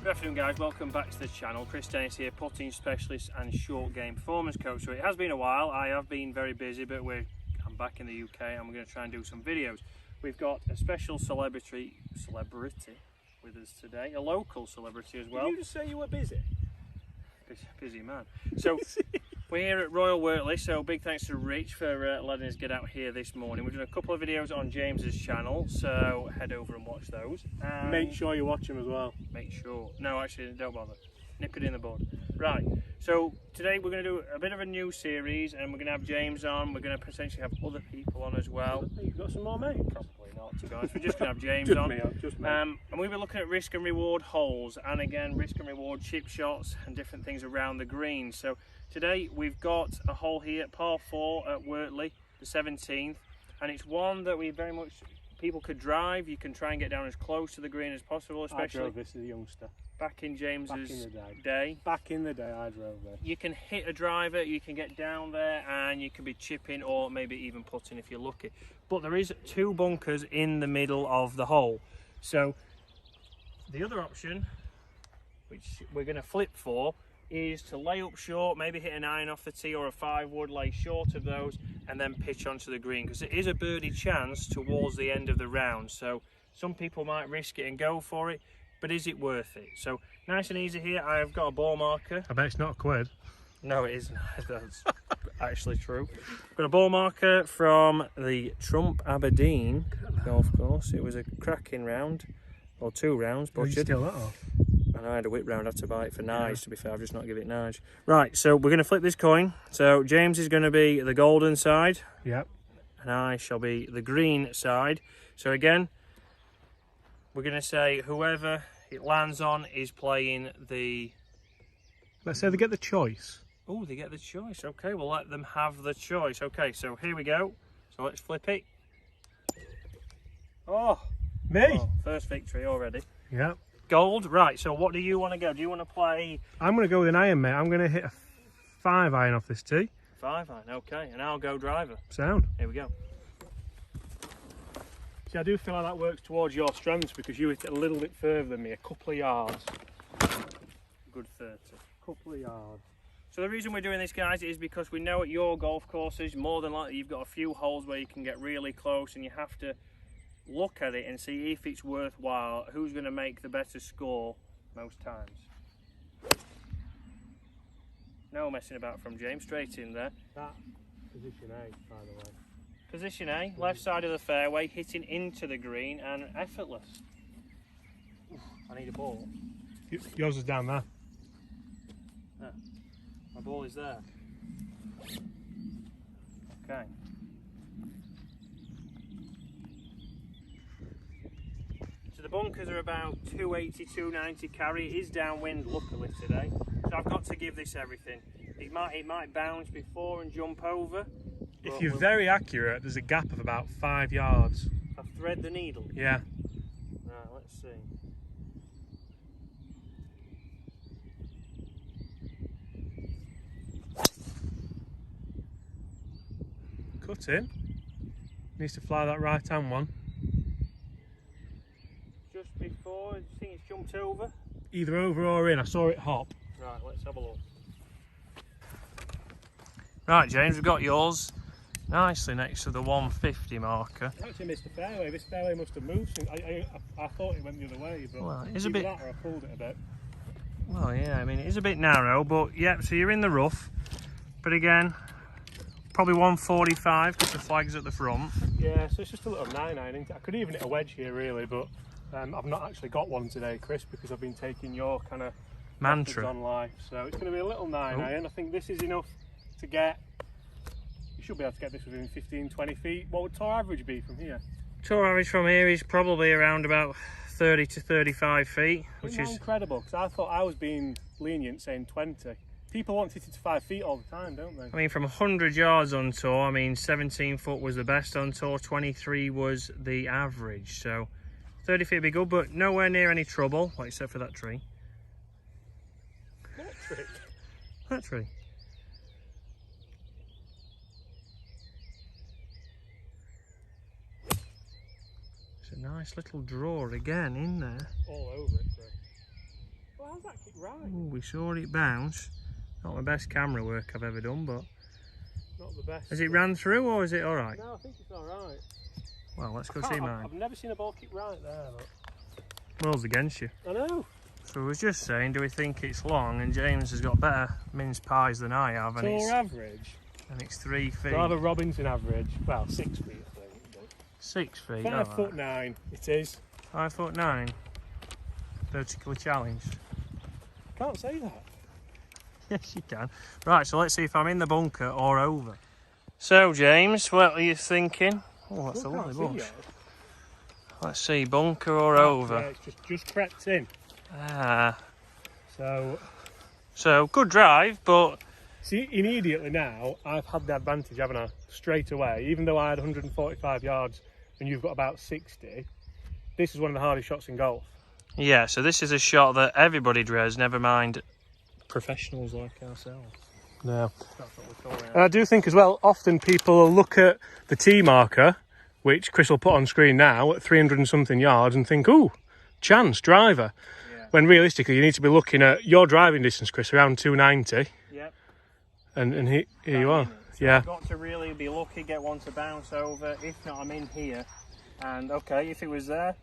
Good afternoon guys, welcome back to the channel. Chris Dennis here, putting specialist and short game performance coach. So it has been a while, I have been very busy, but I'm back in the UK and we're going to try and do some videos. We've got a special celebrity with us today, a local celebrity as well. Did you just say you were busy? Busy man. So we're here at Royal Wortley, so big thanks to Rich for letting us get out here this morning. We've done a couple of videos on James's channel, so head over and watch those. And make sure you watch them as well. Make sure. No, actually, don't bother. Nip it in the bud. Right, so today we're going to do a bit of a new series and we're going to have James on. We're going to potentially have other people on as well. You've got some more, mate? Probably not, to be honest. We're just going to have James just on. Just me. And we'll be looking at risk and reward holes, and again, risk and reward chip shots and different things around the green. So today we've got a hole here at par 4 at Wortley, the 17th, and it's one that we very much, people could drive. You can try and get down as close to the green as possible, especially. I drove this as a youngster. Back in James's day. Back in the day, I drove this. You can hit a driver, you can get down there, and you can be chipping or maybe even putting if you're lucky. But there is 2 bunkers in the middle of the hole. So the other option, which we're going to flip for, is to lay up short, maybe hit an iron off the tee or a 5-wood, lay short of those, and then pitch onto the green, because it is a birdie chance towards the end of the round. So some people might risk it and go for it, but is it worth it? So nice and easy here. I've got a ball marker. I bet it's not a quid. No, it isn't. That's actually true. Got a ball marker from the Trump Aberdeen golf course. It was a cracking round, or 2 rounds. Did you steal that off? And I had a whip round, I had to buy it for Nige, to be fair. I've just not give it Nige. Right, so we're going to flip this coin. So James is going to be the golden side. Yep. And I shall be the green side. So again, we're going to say whoever it lands on is playing the... Let's say they get the choice. Oh, they get the choice. Okay, we'll let them have the choice. Okay, so here we go. So let's flip it. Oh, me? Oh, first victory already. Yep. Gold. Right, so what do you want to go? Do you want to play... I'm going to go with an iron, mate. I'm going to hit a 5 iron off this tee. 5 iron, okay. And I'll go driver. Sound. Here we go. See, I do feel like that works towards your strengths because you hit it a little bit further than me, a couple of yards. Good 30. Couple of yards. So the reason we're doing this, guys, is because we know at your golf courses, more than likely you've got a few holes where you can get really close and you have to look at it and see if it's worthwhile, who's going to make the better score most times. No messing about from James, straight in there. That position A, by the way. Position A, left side of the fairway, hitting into the green and effortless. Oof, I need a ball. Yours is down there. Ah, my ball is there. Okay. So the bunkers are about 280, 290 carry. It is downwind luckily today. So I've got to give this everything. It might bounce before and jump over. If you're very accurate, there's a gap of about 5 yards. I've thread the needle. Yeah. Right, let's see. Cut in. Needs to fly that right hand one. Just before, do you think it's jumped over? Either over or in. I saw it hop. Right, let's have a look. Right, James, we've got yours nicely next to the 150 marker. I actually missed the fairway. This fairway must have moved. I thought it went the other way, but well, it's a bit. That or I pulled it a bit. Well, yeah, I mean it is a bit narrow, but yeah. So you're in the rough, but again, probably 145 because the flag's at the front. Yeah, so it's just a little 9-iron. I could even hit a wedge here, really, but I've not actually got one today, Chris, because I've been taking your kind of mantra on life. So it's going to be a little 9-iron. I think this is enough to get. You should be able to get this within 15-20 feet. What would tour average be from here? Tour average from here is probably around about 30 to 35 feet, which is incredible, because I thought I was being lenient saying 20. People want to hit it to 5 feet all the time, don't they? I mean, from 100 yards on tour, I mean 17 foot was the best on tour, 23 was the average, so 30 feet would be good, but nowhere near any trouble, well, except for that tree. What tree? That tree. It's a nice little draw again in there. All over it, Chris. Well, how's that kick right? Ooh, we saw it bounce. Not the best camera work I've ever done, but Not the best. has it ran through or is it all right? No, I think it's all right. Well, let's go see mine. I've never seen a ball kick right there. Rules against you. I know. So I was just saying, do we think it's long? And James has got better mince pies than I have, and Tour average. it's 3 feet. So I have a Robinson average. Well, 6 feet, I think. But 6 feet. 5'9" it is. 5'9". Vertically challenged. Can't say that. Yes, you can. Right, so let's see if I'm in the bunker or over. So, James, what are you thinking? Oh, that's a lovely bush. Let's see, bunker or over? Yeah, it's just crept in. Ah. So, good drive, but... See, immediately now, I've had the advantage, haven't I? Straight away. Even though I had 145 yards and you've got about 60, this is one of the hardest shots in golf. Yeah, so this is a shot that everybody dreads, never mind professionals like ourselves. No. That's what we're calling it. And I do think as well, often people will look at the tee marker, which Chris will put on screen now, at 300 and something yards and think, ooh, chance, driver. Yeah. When realistically, you need to be looking at your driving distance, Chris, around 290. Yep. And here you are. So yeah. I've got to really be lucky, get one to bounce over. If not, I'm in here. And okay, if it was there,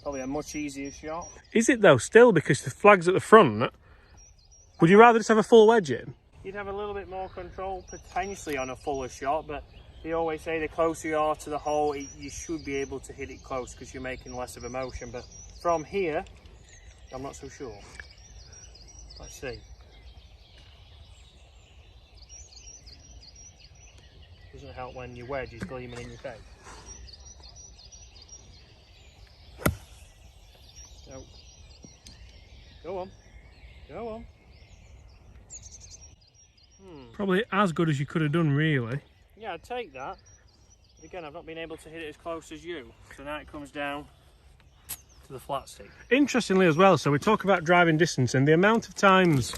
probably a much easier shot. Is it though, still, because the flag's at the front? Would you rather just have a full wedge in? You'd have a little bit more control potentially on a fuller shot, but they always say the closer you are to the hole, you should be able to hit it close because you're making less of a motion. But from here, I'm not so sure. Let's see. Doesn't help when your wedge is gleaming in your face. No. Go on. Go on. Probably as good as you could have done, really. Yeah, I'd take that. But again, I've not been able to hit it as close as you. So now it comes down to the flat stick. Interestingly as well, so we talk about driving distance and the amount of times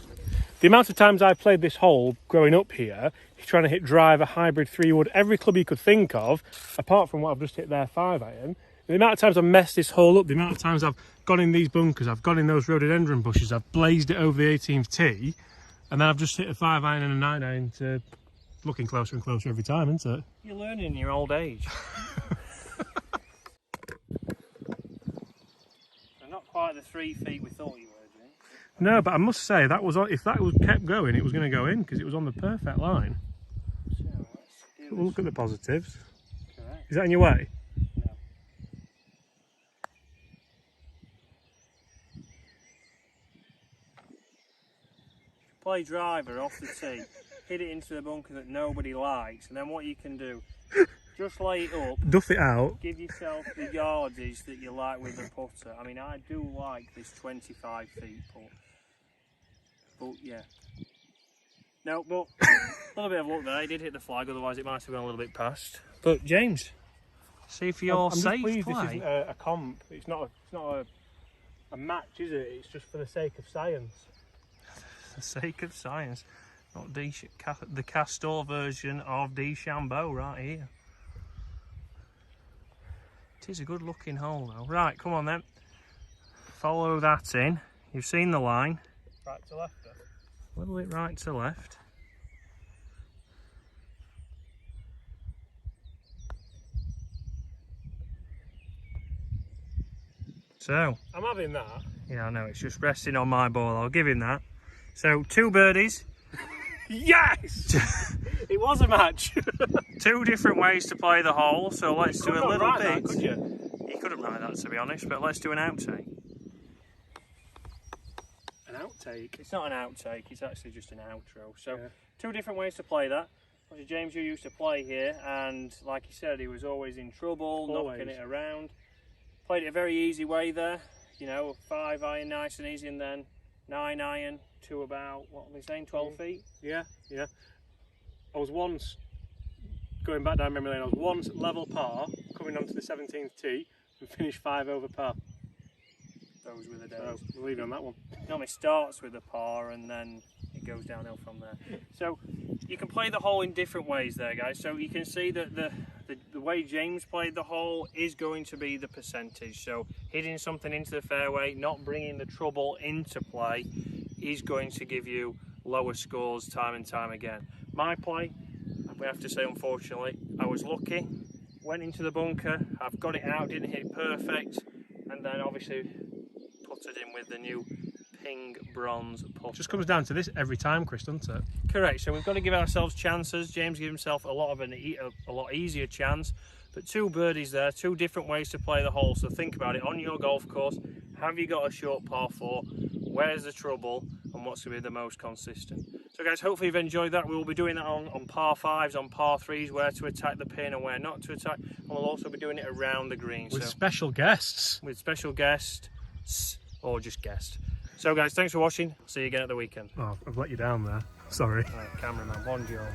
I've played this hole growing up here, trying to hit driver, hybrid, 3-wood, every club you could think of, apart from what I've just hit there, 5-iron. The amount of times I've messed this hole up, the amount of times I've gone in these bunkers, I've gone in those rhododendron bushes, I've blazed it over the 18th tee, and then I've just hit a 5-iron and a 9-iron to looking closer and closer every time, isn't it? You're learning in your old age. So not quite the 3 feet we thought you were, Jim. No, but I must say, that was, if that was kept going, it was going to go in, because it was on the perfect line. So let's do We'll look at the positives. correct. Is that in your way? No. Play driver off the tee, hit it into the bunker that nobody likes, and then what you can do, just lay it up, Duff it out. give yourself the yardage that you like with the putter. I mean, I do like this 25 feet putt, but yeah. No, but a little bit of luck there. He did hit the flag, otherwise it might have gone a little bit past. But James, see if you're I'm just safe pleased play. this isn't a comp. It's not a match, is it? It's just for the sake of science. For the sake of science. Not the Castor version of DeChambeau right here. It is a good looking hole though. Right, come on then. Follow that in. You've seen the line. Right to left. A little bit right to left. So, I'm having that. yeah, I know, it's just resting on my ball. I'll give him that. So, 2 birdies. Yes! It was a match. 2 different ways to play the hole, so let's do a little bit. That, could you? You couldn't write that, to be honest, but let's do an outtake. An outtake? It's not an outtake, it's actually just an outro. So, Yeah. 2 different ways to play that. Obviously, James, you used to play here, and like he said, he was always in trouble, knocking it around. Played it a very easy way there, you know, 5-iron, nice and easy, and then 9-iron to about, what are they saying, 12 feet? Yeah, yeah. I was once, going back down memory lane, I was once level par, coming onto the 17th tee, and finished 5 over par. Those were the days. So, we'll leave it on that one. Normally starts with a par and then it goes downhill from there. So you can play the hole in different ways there, guys. So you can see that the way James played the hole is going to be the percentage. So hitting something into the fairway, not bringing the trouble into play, is going to give you lower scores time and time again. My play, we have to say, unfortunately, I was lucky, went into the bunker, I've got it out, didn't hit it perfect, and then obviously putted in with the new Ping bronze putter. Just comes down to this every time, Chris, doesn't it? Correct. So we've got to give ourselves chances. James gave himself a lot easier chance, but 2 birdies there, 2 different ways to play the hole. So think about it on your golf course. Have you got a short par 4? Where's the trouble, and what's going to be the most consistent? So guys, hopefully you've enjoyed that. We will be doing that on par 5s, on par 3s, where to attack the pin and where not to attack, and we'll also be doing it around the green. With special guests. With special guests, or just guest. So guys, thanks for watching. See you again at the weekend. Oh, I've let you down there. Sorry. Right, cameraman, bonjour.